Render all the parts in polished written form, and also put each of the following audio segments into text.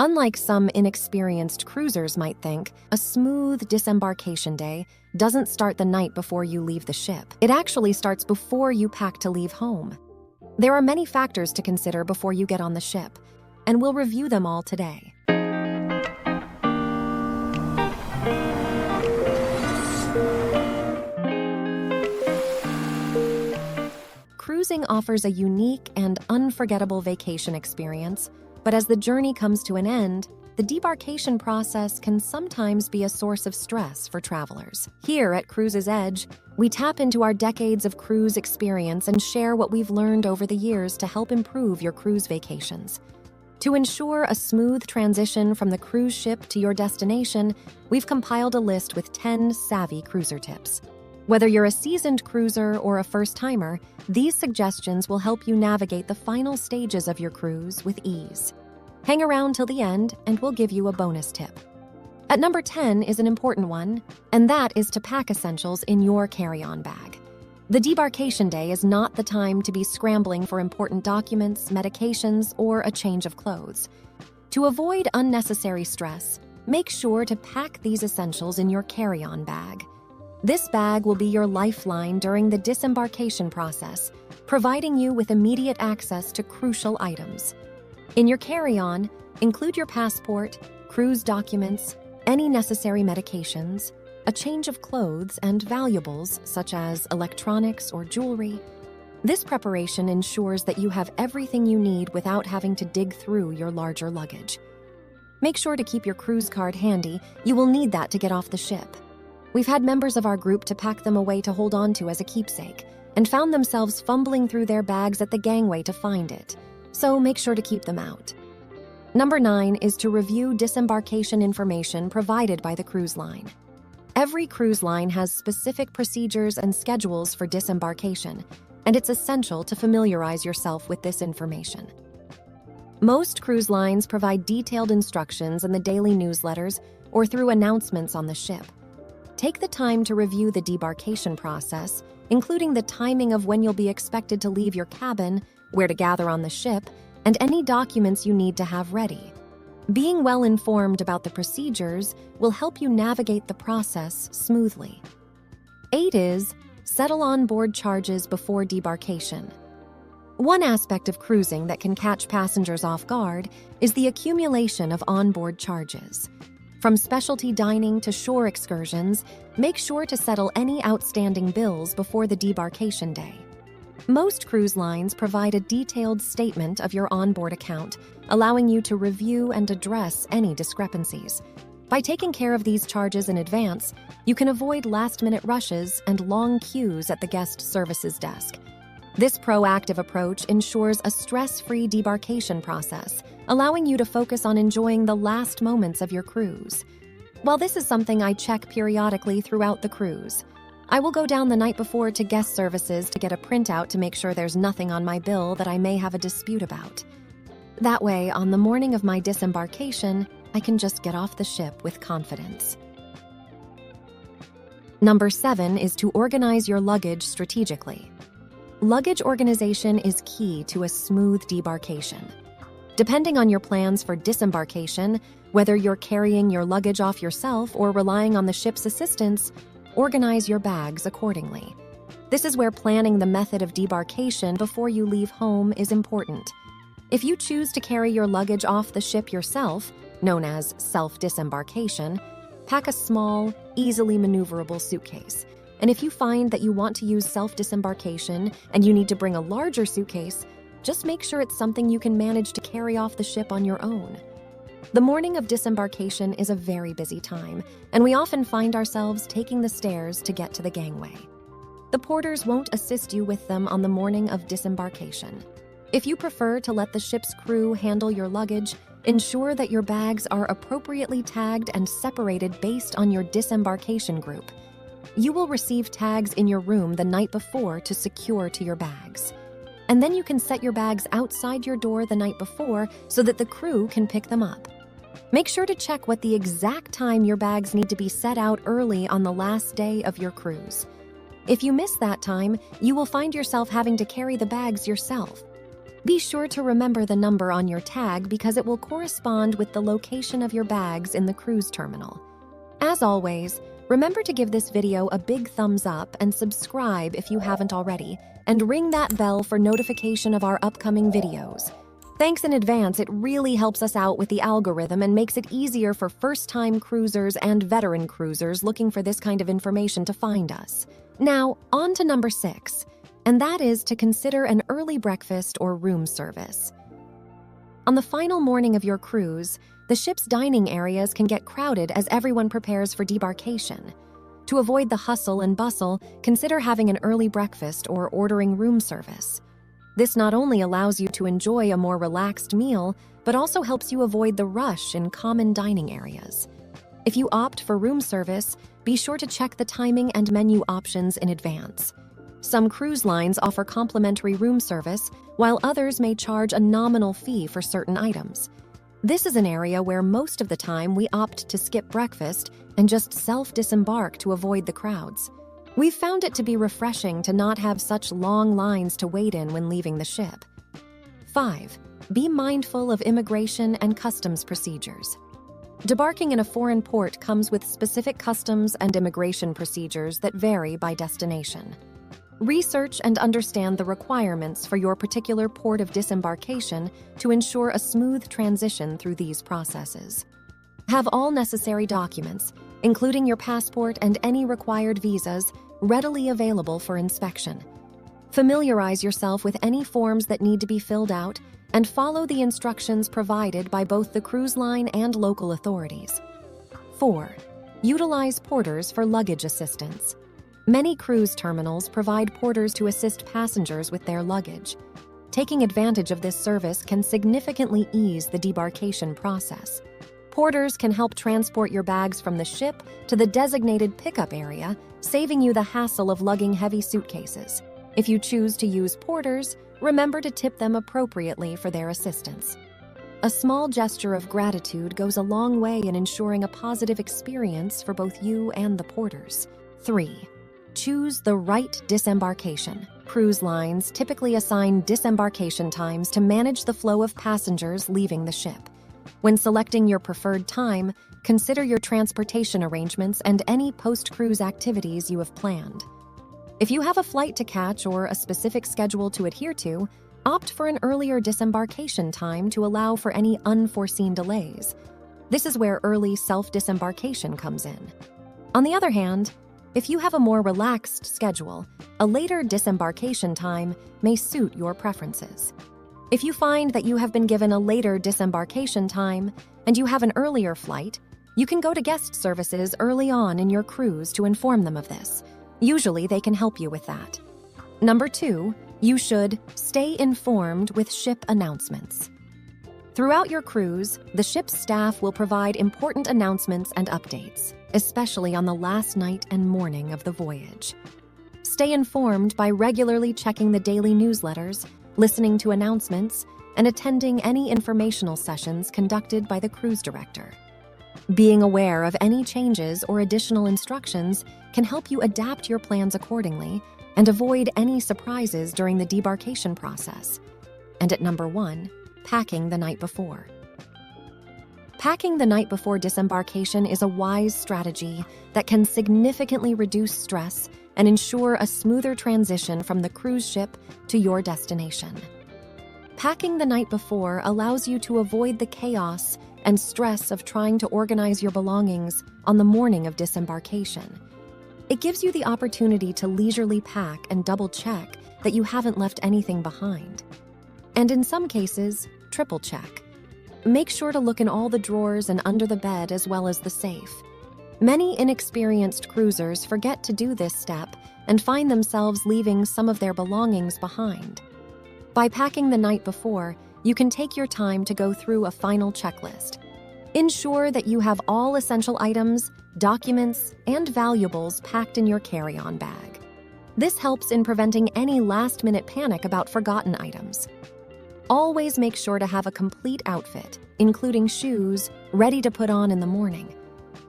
Unlike some inexperienced cruisers might think, a smooth disembarkation day doesn't start the night before you leave the ship. It actually starts before you pack to leave home. There are many factors to consider before you get on the ship, and we'll review them all today. Cruising offers a unique and unforgettable vacation experience, but as the journey comes to an end, the debarkation process can sometimes be a source of stress for travelers. Here at Cruise's Edge, we tap into our decades of cruise experience and share what we've learned over the years to help improve your cruise vacations. To ensure a smooth transition from the cruise ship to your destination, we've compiled a list with 10 savvy cruiser tips. Whether you're a seasoned cruiser or a first-timer, these suggestions will help you navigate the final stages of your cruise with ease. Hang around till the end, and we'll give you a bonus tip. At number 10 is an important one, and that is to pack essentials in your carry-on bag. The debarkation day is not the time to be scrambling for important documents, medications, or a change of clothes. To avoid unnecessary stress, make sure to pack these essentials in your carry-on bag. This bag will be your lifeline during the disembarkation process, providing you with immediate access to crucial items. In your carry-on, include your passport, cruise documents, any necessary medications, a change of clothes, and valuables such as electronics or jewelry. This preparation ensures that you have everything you need without having to dig through your larger luggage. Make sure to keep your cruise card handy. You will need that to get off the ship. We've had members of our group to pack them away to hold on to as a keepsake, and found themselves fumbling through their bags at the gangway to find it, so make sure to keep them out. Number 9 is to review disembarkation information provided by the cruise line. Every cruise line has specific procedures and schedules for disembarkation, and it's essential to familiarize yourself with this information. Most cruise lines provide detailed instructions in the daily newsletters or through announcements on the ship. Take the time to review the debarkation process, including the timing of when you'll be expected to leave your cabin, where to gather on the ship, and any documents you need to have ready. Being well informed about the procedures will help you navigate the process smoothly. 8 is settle onboard charges before debarkation. One aspect of cruising that can catch passengers off guard is the accumulation of onboard charges. From specialty dining to shore excursions, make sure to settle any outstanding bills before the debarkation day. Most cruise lines provide a detailed statement of your onboard account, allowing you to review and address any discrepancies. By taking care of these charges in advance, you can avoid last-minute rushes and long queues at the guest services desk. This proactive approach ensures a stress-free debarkation process, allowing you to focus on enjoying the last moments of your cruise. While this is something I check periodically throughout the cruise, I will go down the night before to guest services to get a printout to make sure there's nothing on my bill that I may have a dispute about. That way, on the morning of my disembarkation, I can just get off the ship with confidence. Number 7 is to organize your luggage strategically. Luggage organization is key to a smooth debarkation. Depending on your plans for disembarkation, whether you're carrying your luggage off yourself or relying on the ship's assistance, organize your bags accordingly. This is where planning the method of debarkation before you leave home is important. If you choose to carry your luggage off the ship yourself, known as self-disembarkation, pack a small, easily maneuverable suitcase. And if you find that you want to use self-disembarkation and you need to bring a larger suitcase, just make sure it's something you can manage to carry off the ship on your own. The morning of disembarkation is a very busy time, and we often find ourselves taking the stairs to get to the gangway. The porters won't assist you with them on the morning of disembarkation. If you prefer to let the ship's crew handle your luggage, ensure that your bags are appropriately tagged and separated based on your disembarkation group. You will receive tags in your room the night before to secure to your bags. And then you can set your bags outside your door the night before so that the crew can pick them up. Make sure to check what the exact time your bags need to be set out early on the last day of your cruise. If you miss that time, you will find yourself having to carry the bags yourself. Be sure to remember the number on your tag because it will correspond with the location of your bags in the cruise terminal. As always, remember to give this video a big thumbs up and subscribe if you haven't already, and ring that bell for notification of our upcoming videos. Thanks in advance, it really helps us out with the algorithm and makes it easier for first-time cruisers and veteran cruisers looking for this kind of information to find us. Now, on to number 6, and that is to consider an early breakfast or room service. On the final morning of your cruise, the ship's dining areas can get crowded as everyone prepares for debarkation. To avoid the hustle and bustle, consider having an early breakfast or ordering room service. This not only allows you to enjoy a more relaxed meal, but also helps you avoid the rush in common dining areas. If you opt for room service, be sure to check the timing and menu options in advance. Some cruise lines offer complimentary room service, while others may charge a nominal fee for certain items. This is an area where most of the time we opt to skip breakfast and just self-disembark to avoid the crowds. We've found it to be refreshing to not have such long lines to wait in when leaving the ship. 5. Be mindful of immigration and customs procedures. Debarking in a foreign port comes with specific customs and immigration procedures that vary by destination. Research and understand the requirements for your particular port of disembarkation to ensure a smooth transition through these processes. Have all necessary documents, including your passport and any required visas, readily available for inspection. Familiarize yourself with any forms that need to be filled out and follow the instructions provided by both the cruise line and local authorities. 4. Utilize porters for luggage assistance. Many cruise terminals provide porters to assist passengers with their luggage. Taking advantage of this service can significantly ease the debarkation process. Porters can help transport your bags from the ship to the designated pickup area, saving you the hassle of lugging heavy suitcases. If you choose to use porters, remember to tip them appropriately for their assistance. A small gesture of gratitude goes a long way in ensuring a positive experience for both you and the porters. 3. Choose the right disembarkation. Cruise lines typically assign disembarkation times to manage the flow of passengers leaving the ship. When selecting your preferred time, consider your transportation arrangements and any post-cruise activities you have planned. If you have a flight to catch or a specific schedule to adhere to, opt for an earlier disembarkation time to allow for any unforeseen delays. This is where early self-disembarkation comes in. On the other hand, if you have a more relaxed schedule, a later disembarkation time may suit your preferences. If you find that you have been given a later disembarkation time and you have an earlier flight, you can go to guest services early on in your cruise to inform them of this. Usually they can help you with that. Number 2, you should stay informed with ship announcements. Throughout your cruise, the ship's staff will provide important announcements and updates, especially on the last night and morning of the voyage. Stay informed by regularly checking the daily newsletters, listening to announcements, and attending any informational sessions conducted by the cruise director. Being aware of any changes or additional instructions can help you adapt your plans accordingly and avoid any surprises during the debarkation process. And at number 1, packing the night before. Packing the night before disembarkation is a wise strategy that can significantly reduce stress and ensure a smoother transition from the cruise ship to your destination. Packing the night before allows you to avoid the chaos and stress of trying to organize your belongings on the morning of disembarkation. It gives you the opportunity to leisurely pack and double-check that you haven't left anything behind. And in some cases, triple-check. Make sure to look in all the drawers and under the bed as well as the safe. Many inexperienced cruisers forget to do this step and find themselves leaving some of their belongings behind. By packing the night before, you can take your time to go through a final checklist. Ensure that you have all essential items, documents, and valuables packed in your carry-on bag. This helps in preventing any last-minute panic about forgotten items. Always make sure to have a complete outfit, including shoes, ready to put on in the morning.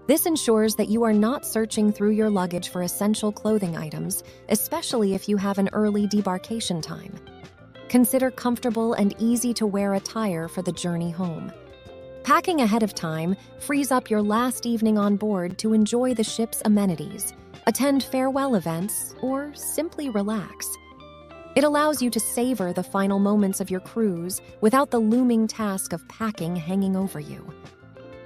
This ensures that you are not searching through your luggage for essential clothing items, especially if you have an early debarkation time. consider comfortable and easy-to-wear attire for the journey home. Packing ahead of time frees up your last evening on board to enjoy the ship's amenities, attend farewell events, or simply relax. It allows you to savor the final moments of your cruise without the looming task of packing hanging over you.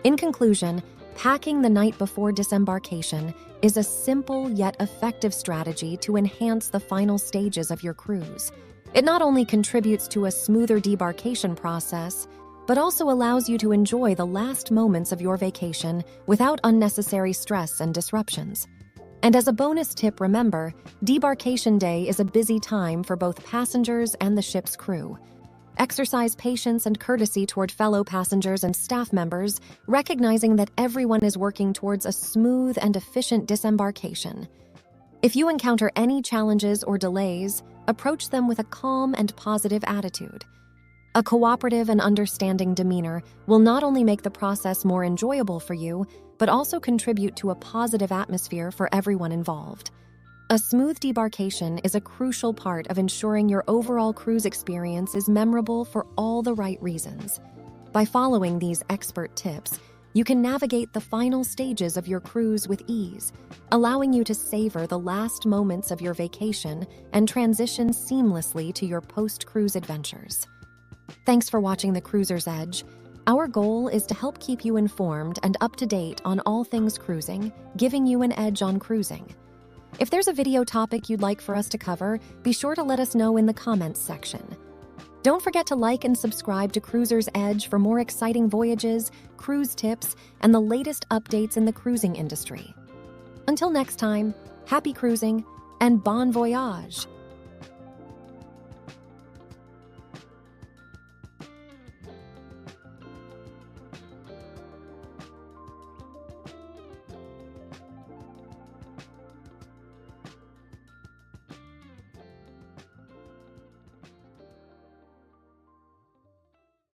In conclusion, packing the night before disembarkation is a simple yet effective strategy to enhance the final stages of your cruise. It not only contributes to a smoother debarkation process, but also allows you to enjoy the last moments of your vacation without unnecessary stress and disruptions. And as a bonus tip, remember, debarkation day is a busy time for both passengers and the ship's crew. Exercise patience and courtesy toward fellow passengers and staff members, recognizing that everyone is working towards a smooth and efficient disembarkation. If you encounter any challenges or delays, approach them with a calm and positive attitude. A cooperative and understanding demeanor will not only make the process more enjoyable for you, but also contribute to a positive atmosphere for everyone involved. A smooth debarkation is a crucial part of ensuring your overall cruise experience is memorable for all the right reasons. By following these expert tips, you can navigate the final stages of your cruise with ease, allowing you to savor the last moments of your vacation and transition seamlessly to your post-cruise adventures. Thanks for watching The Cruiser's Edge. Our goal is to help keep you informed and up to date on all things cruising, giving you an edge on cruising. If there's a video topic you'd like for us to cover, be sure to let us know in the comments section. Don't forget to like and subscribe to Cruiser's Edge for more exciting voyages, cruise tips, and the latest updates in the cruising industry. Until next time, happy cruising and bon voyage!